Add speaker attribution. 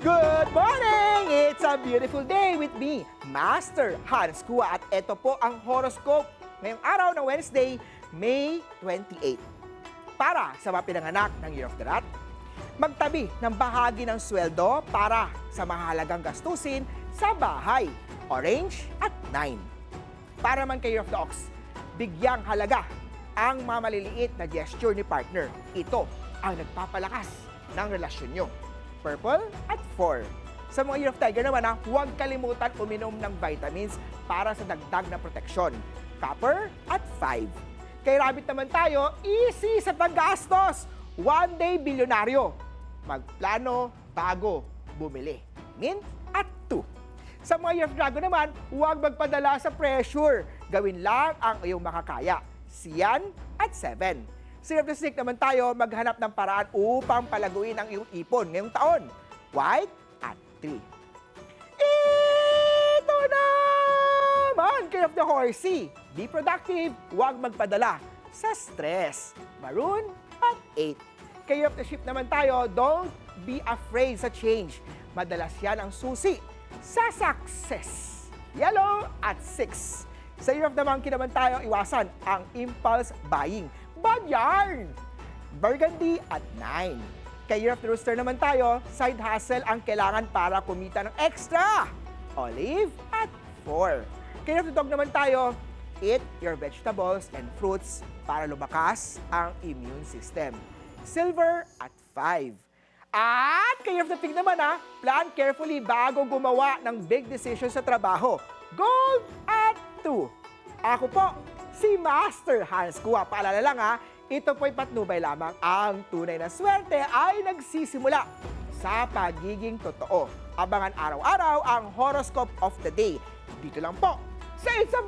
Speaker 1: Good morning! It's a beautiful day with me, Master Hans Kua. At ito po ang horoscope ngayong araw ng Wednesday, May 28. Para sa mga pinanganak ng Year of the Rat, magtabi ng bahagi ng sweldo para sa mahalagang gastusin sa bahay, orange at 9. Para man kay Year of the Ox, bigyang halaga ang mga maliliit na gesture ni partner. Ito ang nagpapalakas ng relasyon nyo. Purple at 4. Sa mga Year of Tiger naman, huwag kalimutan uminom ng vitamins para sa dagdag na proteksyon. Copper at 5. Kay Rabbit naman tayo, easy sa paggastos. One day bilyonaryo. Magplano bago bumili. Mint at 2. Sa mga Year of Dragon naman, huwag magpadala sa pressure. Gawin lang ang iyong makakaya. Siyan at 7. Sa Year of the Snake naman tayo, maghanap ng paraan upang palaguin ang iyong ipon ngayong taon. White at 3. Ito naman! Year of the Horsey. Be productive, huwag magpadala sa stress. Maroon at 8. Kay Year of the Ship naman tayo, don't be afraid sa change. Madalas yan ang susi sa success. Yellow at 6. Sa Year of the Monkey naman tayo, iwasan ang impulse buying. Bad yarn! Burgundy at 9. Kay Year of the Rooster naman tayo, side hustle ang kailangan para kumita ng extra. Olive at 4. Kay Year of the Dog naman tayo, eat your vegetables and fruits para lumakas ang immune system. Silver at 5. At kay Year of the Pig naman plan carefully bago gumawa ng big decision sa trabaho. Gold at 2. Ako po, si Master Hans Kua. Paalala lang ito po'y patnubay lamang. Ang tunay na swerte ay nagsisimula sa pagiging totoo. Abangan araw-araw ang horoscope of the day. Dito lang po sa It's a